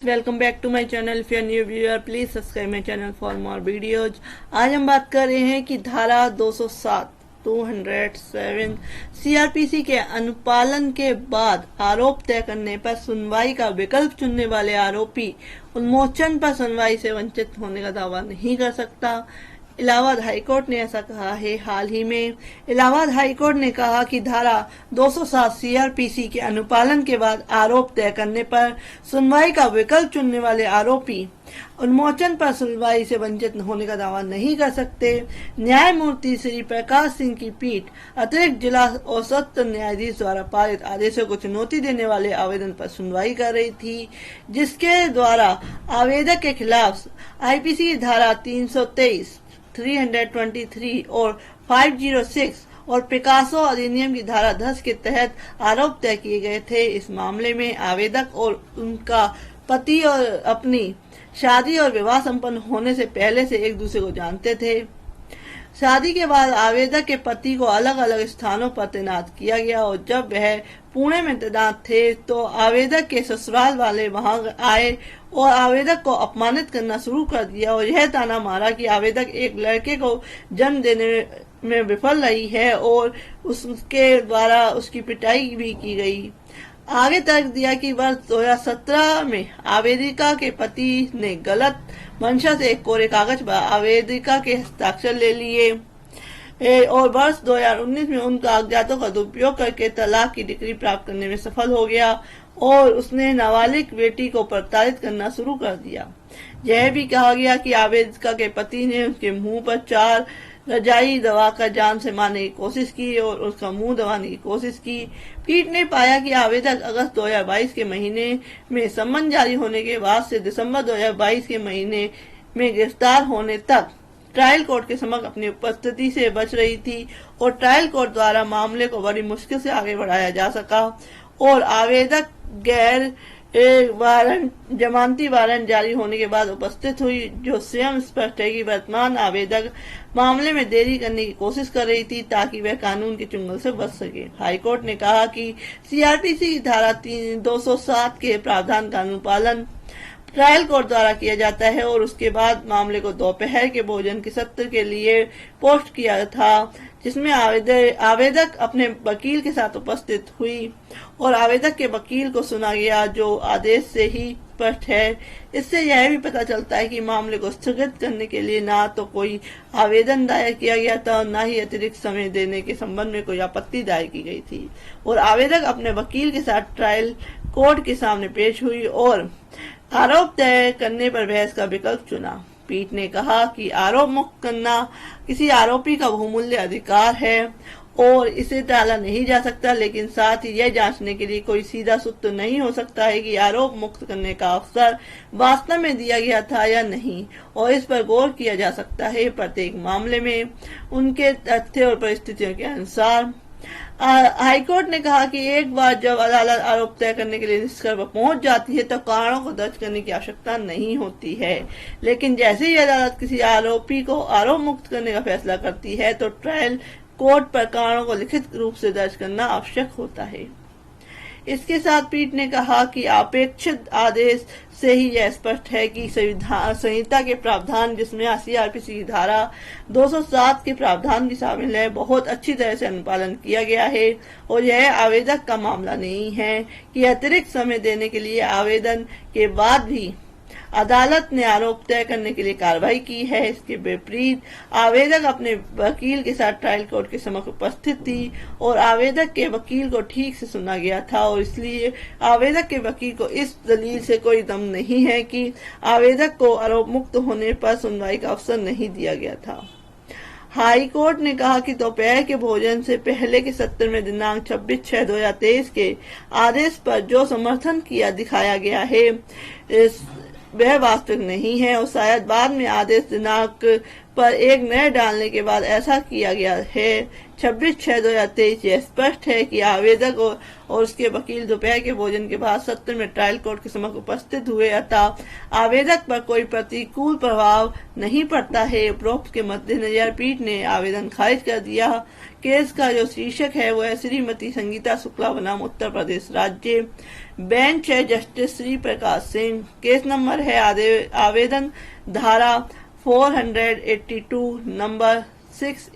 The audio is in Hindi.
Welcome back to my channel. If you are new viewer please subscribe my channel for more videos. आज हम बात कर रहे हैं कि धारा 207 सीआरपीसी के अनुपालन के बाद आरोप तय करने पर सुनवाई का विकल्प चुनने वाले आरोपी उन्मोचन पर सुनवाई से वंचित होने का दावा नहीं कर सकता। इलाहाबाद हाईकोर्ट ने ऐसा कहा है। हाल ही में इलाहाबाद हाईकोर्ट ने कहा कि धारा 207 सीआरपीसी के अनुपालन के बाद आरोप तय करने पर सुनवाई का विकल्प चुनने वाले आरोपी उन्मोचन पर सुनवाई से वंचित होने का दावा नहीं कर सकते। न्यायमूर्ति श्री प्रकाश सिंह की पीठ अतिरिक्त जिला और सत्र न्यायाधीश द्वारा पारित आदेशों को चुनौती देने वाले आवेदन पर सुनवाई कर रही थी, जिसके द्वारा आवेदक के खिलाफ आईपीसी की धारा 323, 323 और 506 और पिकासो अधिनियम की धारा 10 के तहत आरोप तय किए गए थे। इस मामले में आवेदक और उनका पति और अपनी शादी और विवाह संपन्न होने से पहले से एक दूसरे को जानते थे। शादी के बाद आवेदक के पति को अलग अलग स्थानों पर तैनात किया गया और जब वह पुणे में तैनात थे तो आवेदक के ससुराल वाले वहां आए और आवेदक को अपमानित करना शुरू कर दिया और यह ताना मारा कि आवेदक एक लड़के को जन्म देने में विफल रही है और उसके द्वारा उसकी पिटाई भी की गई। आगे तर्क दिया कि वर्ष 2017 में आवेदिका के पति ने गलत मंशा से एक कोरे कागज पर आवेदिका के हस्ताक्षर ले लिए और वर्ष 2019 में उन कागजातों का दुरुपयोग करके तलाक की डिग्री प्राप्त करने में सफल हो गया और उसने नाबालिग बेटी को प्रताड़ित करना शुरू कर दिया। यह भी कहा गया कि आवेदिका के पति ने उसके मुंह पर 4 रजाई दबाकर जान से मारने की कोशिश की और उसका मुंह दबाने की कोशिश की। पीठ ने पाया कि आवेदक अगस्त 2022 के महीने में सम्मन जारी होने के बाद से दिसंबर 2022 के महीने में गिरफ्तार होने तक ट्रायल कोर्ट के समक्ष अपनी उपस्थिति से बच रही थी और ट्रायल कोर्ट द्वारा मामले को बड़ी मुश्किल से आगे बढ़ाया जा सका और आवेदक गैर जमानती वारंट जारी होने के बाद उपस्थित हुई, जो स्वयं स्पष्ट है कि वर्तमान आवेदक मामले में देरी करने की कोशिश कर रही थी ताकि वह कानून के चुंगल से बच सके। हाईकोर्ट ने कहा कि सीआरपीसी की धारा 207 के प्रावधान का अनुपालन ट्रायल कोर्ट द्वारा किया जाता है और उसके बाद मामले को दोपहर के भोजन के सत्र के लिए पोस्ट किया था, जिसमें आवेदक अपने वकील के साथ उपस्थित हुई और आवेदक के वकील को सुना गया, जो आदेश से ही स्पष्ट है। इससे यह भी पता चलता है कि मामले को स्थगित करने के लिए ना तो कोई आवेदन दायर किया गया था और न ही अतिरिक्त समय देने के संबंध में कोई आपत्ति दायर की गई थी और आवेदक अपने वकील के साथ ट्रायल कोर्ट के सामने पेश हुई और आरोप तय करने पर बहस का विकल्प चुना। पीठ ने कहा कि आरोप मुक्त करना किसी आरोपी का बहुमूल्य अधिकार है और इसे टाला नहीं जा सकता, लेकिन साथ ही यह जांचने के लिए कोई सीधा सूत्र नहीं हो सकता है कि आरोप मुक्त करने का अवसर वास्तव में दिया गया था या नहीं और इस पर गौर किया जा सकता है प्रत्येक मामले में उनके तथ्य और परिस्थितियों के अनुसार। हाईकोर्ट ने कहा कि एक बार जब अदालत आरोप तय करने के लिए निष्कर्ष पर पहुंच जाती है तो कारणों को दर्ज करने की आवश्यकता नहीं होती है, लेकिन जैसे ही अदालत किसी आरोपी को आरोप मुक्त करने का फैसला करती है तो ट्रायल कोर्ट पर कारणों को लिखित रूप से दर्ज करना आवश्यक होता है। इसके साथ पीठ ने कहा कि अपेक्षित आदेश से ही यह स्पष्ट है कि संहिता के प्रावधान, जिसमें सीआरपीसी की धारा 207 के प्रावधान भी शामिल है, बहुत अच्छी तरह से अनुपालन किया गया है और यह आवेदक का मामला नहीं है कि अतिरिक्त समय देने के लिए आवेदन के बाद भी अदालत ने आरोप तय करने के लिए कार्रवाई की है। इसके विपरीत आवेदक अपने वकील के साथ ट्रायल कोर्ट के समक्ष उपस्थित थी और आवेदक के वकील को ठीक से सुना गया था और इसलिए आवेदक के वकील को इस दलील से कोई दम नहीं है कि आवेदक को आरोप मुक्त होने पर सुनवाई का अवसर नहीं दिया गया था। हाई कोर्ट ने कहा कि दोपहर के भोजन से पहले के सत्र में दिनांक 26/6/2023 के आदेश पर जो समर्थन किया दिखाया गया है वह वास्तविक नहीं है और शायद बाद में आदेश दिनांक पर एक नए डालने के बाद ऐसा किया गया है। 26/6/2023 यह स्पष्ट है कि आवेदक और उसके वकील दोपहर के भोजन के बाद सत्र में ट्रायल कोर्ट के समक्ष उपस्थित हुए, अतः आवेदक पर कोई प्रतिकूल प्रभाव नहीं पड़ता है। उपरोक्त के मद्देनजर पीठ ने आवेदन खारिज कर दिया। केस का जो शीर्षक है वह श्रीमती संगीता शुक्ला बनाम उत्तर प्रदेश राज्य। बेंच है justice Shri Prakash Singh. Case number है आवेदन धारा 482 नंबर 6